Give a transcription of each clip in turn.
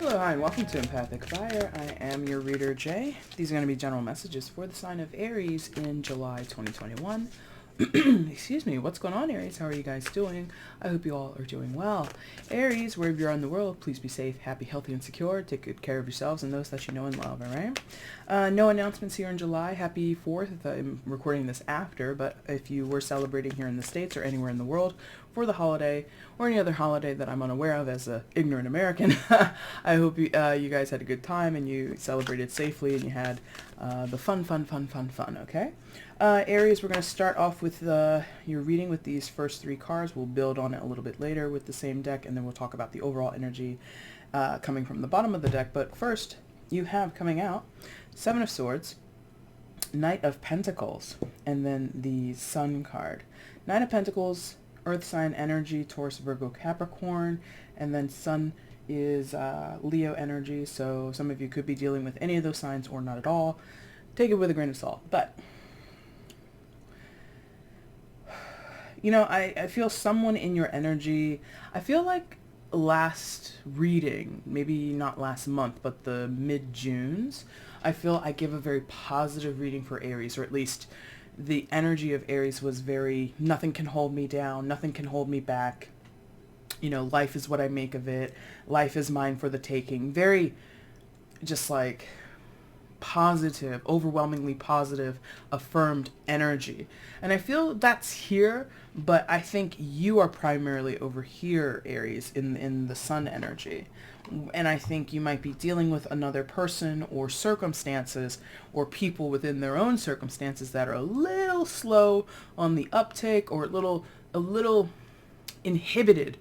Hello, hi, and welcome to EmpathicFire. I am your reader, Jay. These are going to be general messages for the sign of Aries in July 2021. Excuse me, what's going on, Aries? How are you guys doing? I hope you all are doing well. Aries, wherever you are in the world, please be safe, happy, healthy, and secure. Take good care of yourselves and those that you know and love, all right? No announcements here in July. Happy 4th. I'm recording this after, but if you were celebrating here in the States or anywhere in the world for the holiday or any other holiday that I'm unaware of as an ignorant American, I hope you guys had a good time and you celebrated safely and you had the fun, okay? Aries, we're going to start off with your reading with these first three cards. We'll build on it a little bit later with the same deck, and then we'll talk about the overall energy coming from the bottom of the deck. But first, you have coming out Seven of Swords, Knight of Pentacles, and then the Sun card. Knight of Pentacles, Earth sign energy, Taurus, Virgo, Capricorn, and then Sun is Leo energy, so some of you could be dealing with any of those signs or not at all. Take it with a grain of salt. But you know, I feel someone in your energy. I feel like last reading, maybe not last month, but the mid-Junes, I feel I give a very positive reading for Aries, or at least the energy of Aries was very, nothing can hold me down, nothing can hold me back. You know, life is what I make of it. Life is mine for the taking. Very just like positive, overwhelmingly positive, affirmed energy. And I feel that's here, but I think you are primarily over here, Aries, in the Sun energy. And I think you might be dealing with another person or circumstances or people within their own circumstances that are a little slow on the uptake or a little inhibited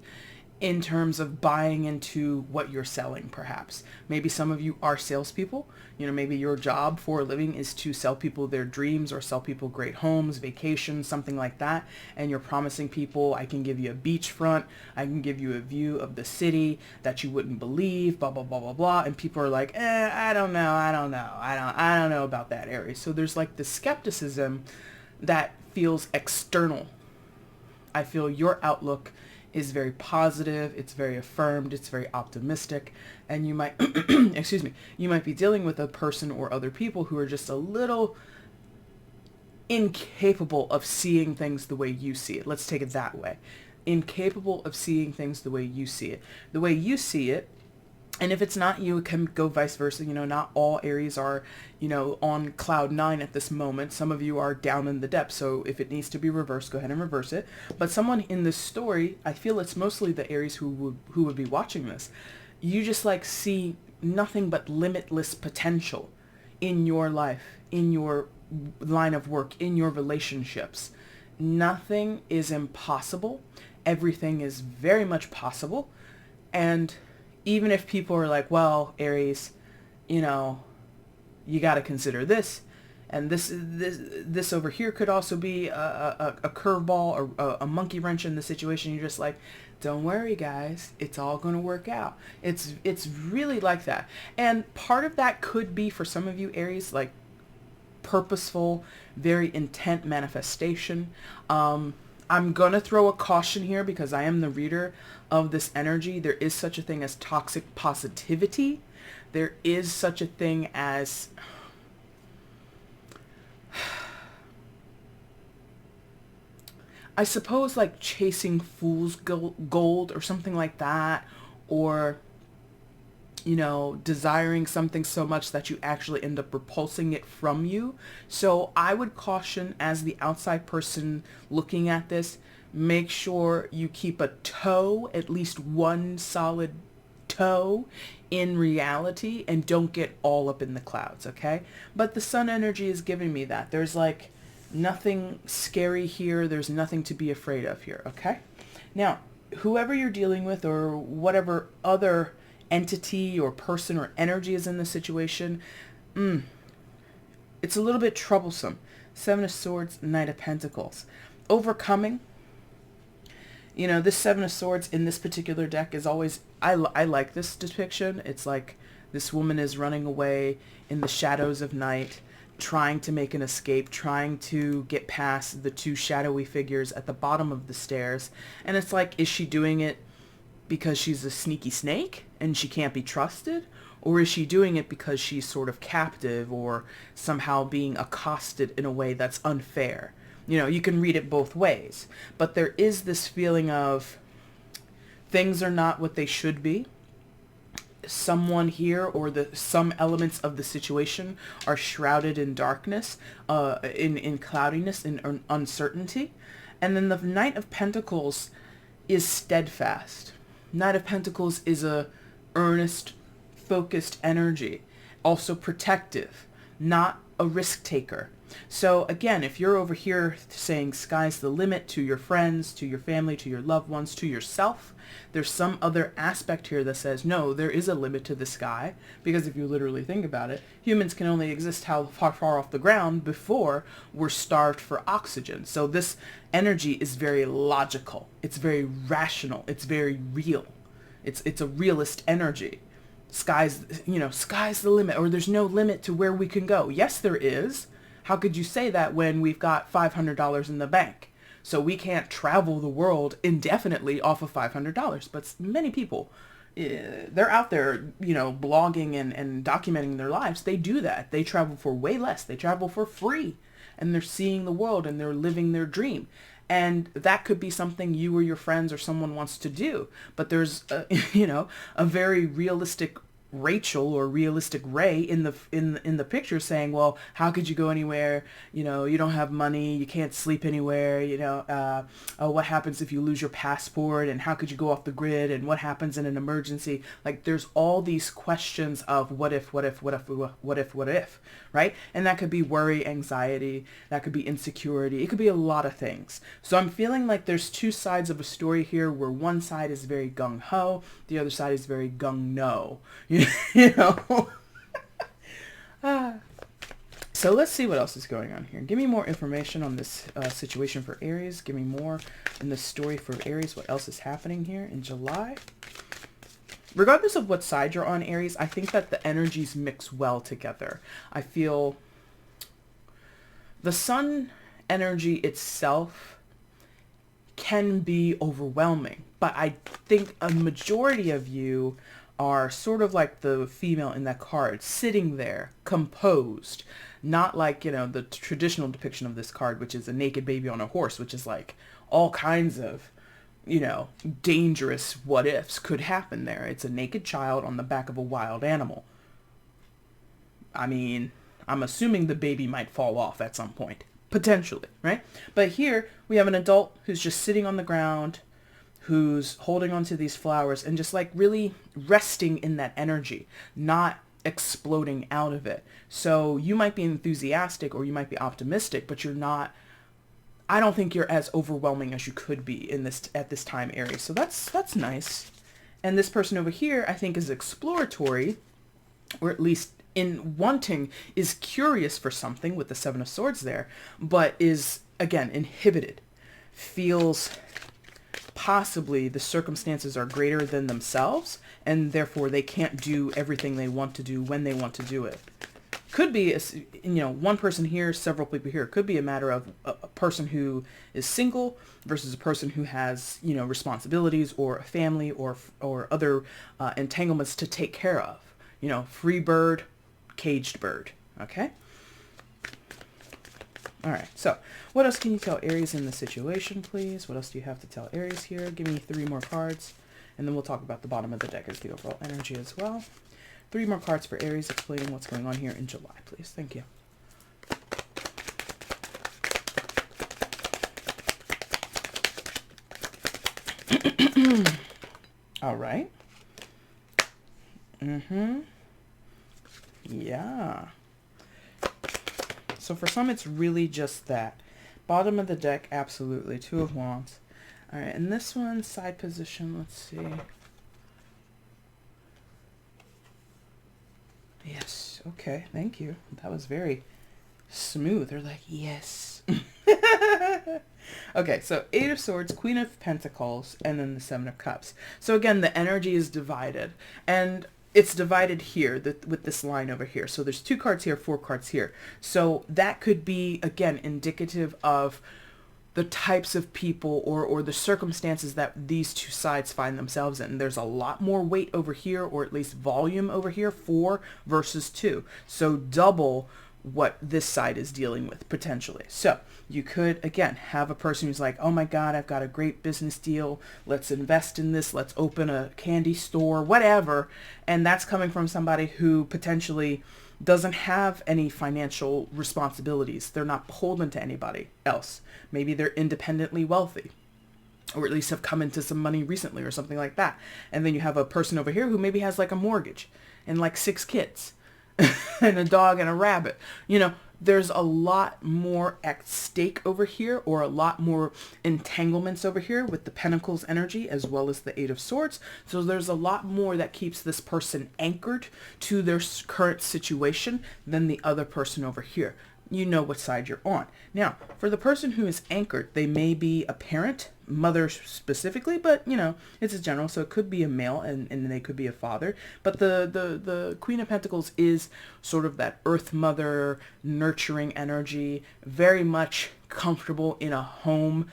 in terms of buying into what you're selling, perhaps. Maybe some of you are salespeople. You know, maybe your job for a living is to sell people their dreams or sell people great homes, vacations, something like that. And you're promising people, I can give you a beachfront, I can give you a view of the city that you wouldn't believe, blah, blah, blah, blah, blah. And people are like, I don't know about that, Aries. So there's like the skepticism that feels external. I feel your outlook is very positive, it's very affirmed, it's very optimistic, and you might, excuse me, you might be dealing with a person or other people who are just a little incapable of seeing things the way you see it. Let's take it that way. Incapable of seeing things the way you see it. The way you see it. And if it's not you, it can go vice versa. You know, not all Aries are, you know, on cloud 9 at this moment. Some of you are down in the depths. So if it needs to be reversed, go ahead and reverse it. But someone in this story, I feel it's mostly the Aries who would be watching this. You just like see nothing but limitless potential in your life, in your line of work, in your relationships. Nothing is impossible. Everything is very much possible. And even if people are like, well, Aries, you know, you got to consider this, and this over here could also be a curveball or a monkey wrench in the situation. You're just like, don't worry, guys, it's all going to work out. It's really like that. And part of that could be for some of you, Aries, like purposeful, very intent manifestation. I'm going to throw a caution here because I am the reader of this energy. There is such a thing as toxic positivity. There is such a thing as I suppose like chasing fool's gold or something like that, or you know, desiring something so much that you actually end up repulsing it from you. So I would caution, as the outside person looking at this, make sure you keep a toe, at least one solid toe in reality, and don't get all up in the clouds, okay? But the Sun energy is giving me that. There's like nothing scary here. There's nothing to be afraid of here, okay? Now, whoever you're dealing with or whatever other entity or person or energy is in the situation, it's a little bit troublesome. Seven of Swords, Knight of Pentacles. Overcoming. You know, this Seven of Swords in this particular deck is always, I like this depiction. It's like this woman is running away in the shadows of night, trying to make an escape, trying to get past the two shadowy figures at the bottom of the stairs. And it's like, is she doing it because she's a sneaky snake and she can't be trusted? Or is she doing it because she's sort of captive or somehow being accosted in a way that's unfair? You know, you can read it both ways. But there is this feeling of things are not what they should be. Someone here or some elements of the situation are shrouded in darkness, in cloudiness, in uncertainty. And then the Knight of Pentacles is steadfast. Knight of Pentacles is a earnest, focused energy, also protective, not a risk taker. So again, if you're over here saying sky's the limit to your friends, to your family, to your loved ones, to yourself, there's some other aspect here that says, no, there is a limit to the sky. Because if you literally think about it, humans can only exist how far off the ground before we're starved for oxygen. So this energy is very logical. It's very rational. It's very real. It's a realist energy. Sky's the limit, or there's no limit to where we can go. Yes, there is. How could you say that when we've got $500 in the bank? So we can't travel the world indefinitely off of $500. But many people, they're out there, blogging and documenting their lives. They do that. They travel for way less. They travel for free. And they're seeing the world and they're living their dream. And that could be something you or your friends or someone wants to do. But there's, a very realistic Rachel or realistic Ray in the picture saying, well, how could you go anywhere? You don't have money, you can't sleep anywhere, what happens if you lose your passport, and how could you go off the grid, and what happens in an emergency? Like, there's all these questions of what if, right? And that could be worry, anxiety, that could be insecurity, it could be a lot of things. So I'm feeling like there's two sides of a story here, where one side is very gung-ho, the other side is very gung-no. So let's see what else is going on here. Give me more information on this situation for Aries. Give me more in the story for Aries. What else is happening here in July? Regardless of what side you're on, Aries, I think that the energies mix well together. I feel the sun energy itself can be overwhelming, but I think a majority of you are sort of like the female in that card, sitting there, composed, not like, the traditional depiction of this card, which is a naked baby on a horse, which is like all kinds of, dangerous what ifs could happen there. It's a naked child on the back of a wild animal. I mean, I'm assuming the baby might fall off at some point, potentially, right? But here we have an adult who's just sitting on the ground, who's holding onto these flowers and just like really resting in that energy, not exploding out of it. So you might be enthusiastic or you might be optimistic, but you're not, I don't think you're as overwhelming as you could be at this time, Aries. So that's nice. And this person over here, I think, is exploratory, or at least is curious for something with the Seven of Swords there, but is, again, inhibited, feels possibly the circumstances are greater than themselves, and therefore they can't do everything they want to do when they want to do it. Could be, one person here, several people here. Could be a matter of a person who is single versus a person who has, responsibilities or a family or other entanglements to take care of. Free bird, caged bird. Okay? All right, so what else can you tell Aries in the situation, please? What else do you have to tell Aries here? Give me 3 more cards, and then we'll talk about the bottom of the deck as the overall energy as well. 3 more cards for Aries explaining what's going on here in July, please. Thank you. All right. Yeah. So for some, it's really just that. Bottom of the deck, absolutely. 2 of Wands. All right, and this one, side position, let's see. Yes, okay, thank you. That was very smooth. They're like, yes. Okay, so 8 of Swords, Queen of Pentacles, and then the 7 of Cups. So again, the energy is divided. And it's divided here with this line over here. So there's 2 cards here, 4 cards here. So that could be, again, indicative of the types of people or the circumstances that these two sides find themselves in. There's a lot more weight over here, or at least volume over here, 4 versus 2. So double what this side is dealing with potentially. So you could, again, have a person who's like, oh my God, I've got a great business deal. Let's invest in this. Let's open a candy store, whatever. And that's coming from somebody who potentially doesn't have any financial responsibilities. They're not beholden to anybody else. Maybe they're independently wealthy, or at least have come into some money recently or something like that. And then you have a person over here who maybe has like a mortgage and like 6 kids and a dog and a rabbit. You know, there's a lot more at stake over here, or a lot more entanglements over here with the Pentacles energy as well as the 8 of Swords. So there's a lot more that keeps this person anchored to their current situation than the other person over here. You know what side you're on. Now, for the person who is anchored, they may be a parent, mother specifically, but you know, it's a general, so it could be a male and they could be a father. But the Queen of Pentacles is sort of that earth mother, nurturing energy, very much comfortable in a home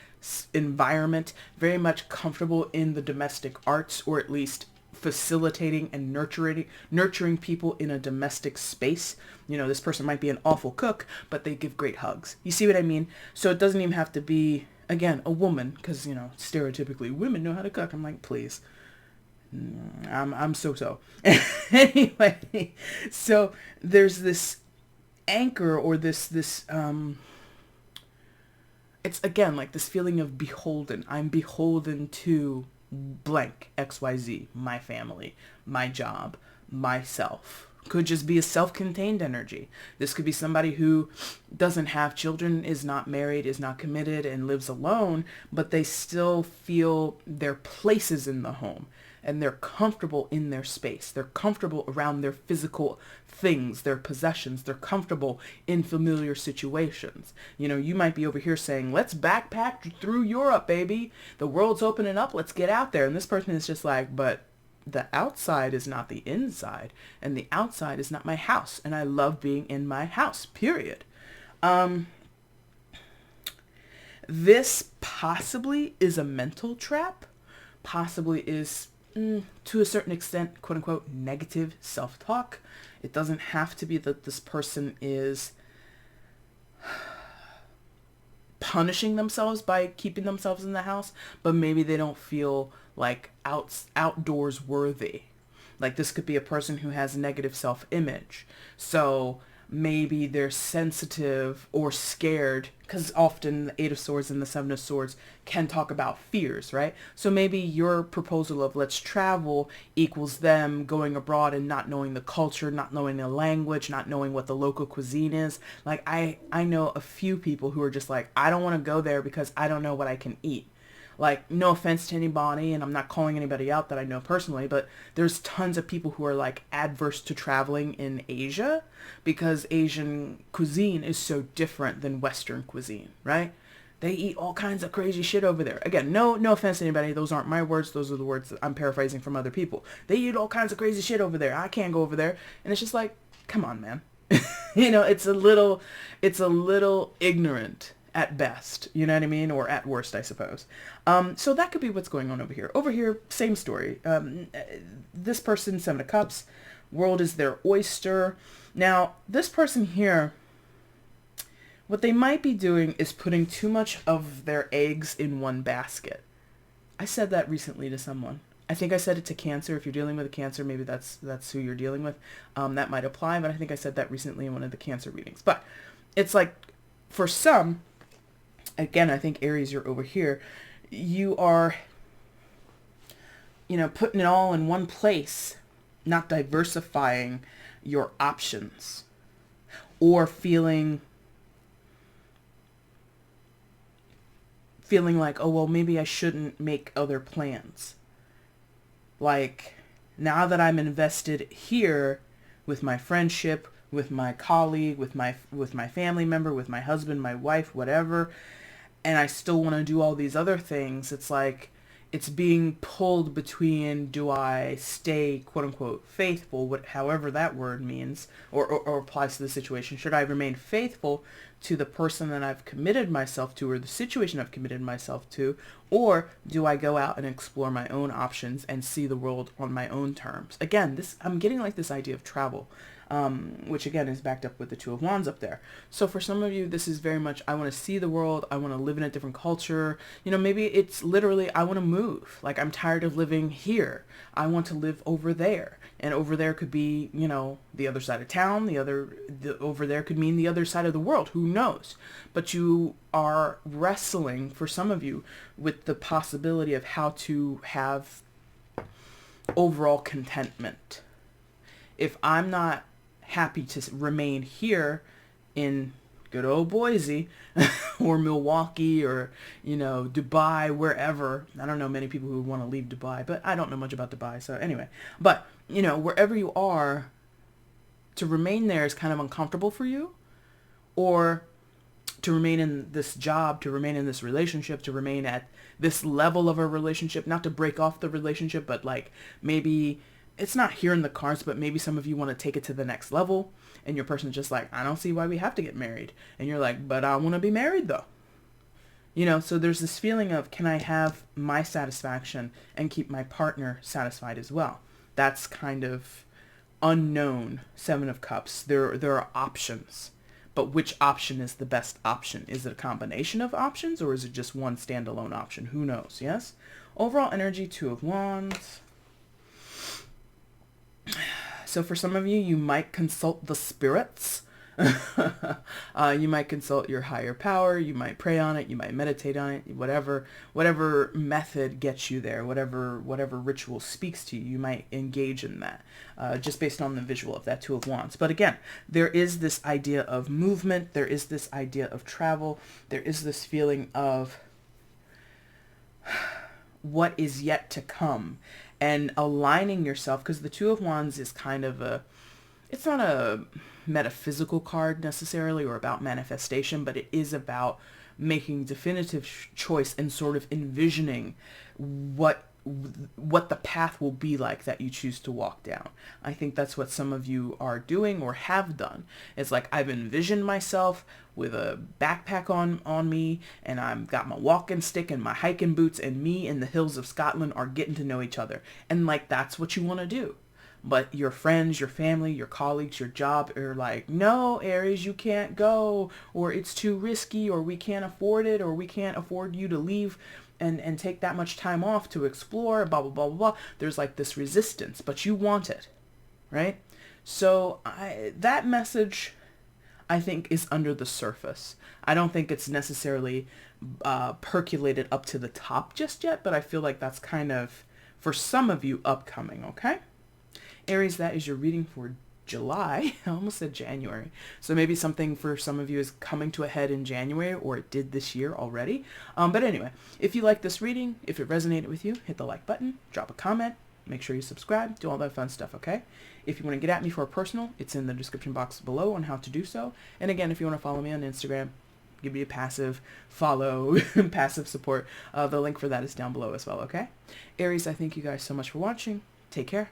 environment, very much comfortable in the domestic arts, or at least facilitating and nurturing people in a domestic space. You know, this person might be an awful cook, but they give great hugs. You see what I mean? So it doesn't even have to be, again, a woman, because, you know, stereotypically women know how to cook. I'm like, please. I'm so. Anyway, so there's this anchor, or this it's again like this feeling of beholden. I'm beholden to blank, XYZ, my family, my job, myself. Could just be a self-contained energy. This could be somebody who doesn't have children, is not married, is not committed, and lives alone, but they still feel their places in the home, and they're comfortable in their space. They're comfortable around their physical things, their possessions. They're comfortable in familiar situations. You know, you might be over here saying, let's backpack through Europe, baby. The world's opening up. Let's get out there. And this person is just like, but the outside is not the inside, and the outside is not my house, and I love being in my house, period. This possibly is a mental trap, possibly is to a certain extent, quote unquote, negative self-talk. It doesn't have to be that this person is punishing themselves by keeping themselves in the house, but maybe they don't feel like outdoors worthy. Like, this could be a person who has negative self-image. So maybe they're sensitive or scared, because often the 8 of Swords and the 7 of Swords can talk about fears, right? So maybe your proposal of let's travel equals them going abroad and not knowing the culture, not knowing the language, not knowing what the local cuisine is. Like, I know a few people who are just like, I don't want to go there because I don't know what I can eat. Like, no offense to anybody, and I'm not calling anybody out that I know personally, but there's tons of people who are like adverse to traveling in Asia because Asian cuisine is so different than Western cuisine, right? They eat all kinds of crazy shit over there. Again, no offense to anybody. Those aren't my words. Those are the words that I'm paraphrasing from other people. They eat all kinds of crazy shit over there. I can't go over there. And it's just like, come on, man. You know, it's a little ignorant at best, you know what I mean? Or at worst, I suppose. So that could be what's going on over here. Over here, same story. This person, 7 of Cups, world is their oyster. Now, this person here, what they might be doing is putting too much of their eggs in one basket. I said that recently to someone. I think I said it to Cancer. If you're dealing with a Cancer, maybe that's who you're dealing with. That might apply, but I think I said that recently in one of the Cancer readings. But it's like, for some, again, I think Aries, you're over here, you are, you know, putting it all in one place, not diversifying your options, or feeling like, oh, well, maybe I shouldn't make other plans. Like, now that I'm invested here with my friendship, with my colleague, with my family member, with my husband, my wife, whatever, and I still want to do all these other things, it's like, it's being pulled between, do I stay quote unquote faithful, however that word means, or applies to the situation. Should I remain faithful to the person that I've committed myself to, or the situation I've committed myself to, or do I go out and explore my own options and see the world on my own terms? Again, I'm getting like this idea of travel, which again is backed up with the Two of Wands up there. So for some of you, this is very much, I want to see the world. I want to live in a different culture. Maybe it's literally, I want to move. Like, I'm tired of living here. I want to live over there. And over there could be, the other side of town. Over there could mean the other side of the world. Who knows? But you are wrestling, for some of you, with the possibility of how to have overall contentment. If I'm not happy to remain here in good old Boise or Milwaukee or, Dubai, wherever. I don't know many people who want to leave Dubai, but I don't know much about Dubai. So anyway, but, wherever you are, to remain there is kind of uncomfortable for you, or to remain in this job, to remain in this relationship, to remain at this level of a relationship, not to break off the relationship, but like maybe it's not here in the cards, but maybe some of you want to take it to the next level, and your person is just like, I don't see why we have to get married. And you're like, but I want to be married though. So there's this feeling of, can I have my satisfaction and keep my partner satisfied as well? That's kind of unknown. Seven of Cups. There are options, but which option is the best option? Is it a combination of options, or is it just one standalone option? Who knows? Yes. Overall energy, Two of Wands. So for some of you, you might consult the spirits. You might consult your higher power. You might pray on it. You might meditate on it. Whatever method gets you there, whatever ritual speaks to you, you might engage in that, just based on the visual of that Two of Wands. But again, there is this idea of movement. There is this idea of travel. There is this feeling of what is yet to come, and aligning yourself, because the Two of Wands is kind of it's not a metaphysical card necessarily, or about manifestation, but it is about making definitive choice and sort of envisioning what the path will be like that you choose to walk down. I think that's what some of you are doing or have done. It's like, I've envisioned myself with a backpack on me, and I've got my walking stick and my hiking boots, and me in the hills of Scotland are getting to know each other. And like, that's what you want to do. But your friends, your family, your colleagues, your job are like, no, Aries, you can't go, or it's too risky, or we can't afford it, or we can't afford you to leave and take that much time off to explore, blah, blah, blah, blah, blah. There's like this resistance, but you want it, right? So that message, I think, is under the surface. I don't think it's necessarily percolated up to the top just yet, but I feel like that's kind of, for some of you, upcoming, okay? Aries, that is your reading for July. I almost said January. So maybe something for some of you is coming to a head in January, or it did this year already. But anyway, if you like this reading, if it resonated with you, hit the like button, drop a comment, make sure you subscribe, do all that fun stuff, okay? If you want to get at me for a personal, it's in the description box below on how to do so. And again, if you want to follow me on Instagram, give me a passive follow, passive support, the link for that is down below as well, okay? Aries, I thank you guys so much for watching. Take care.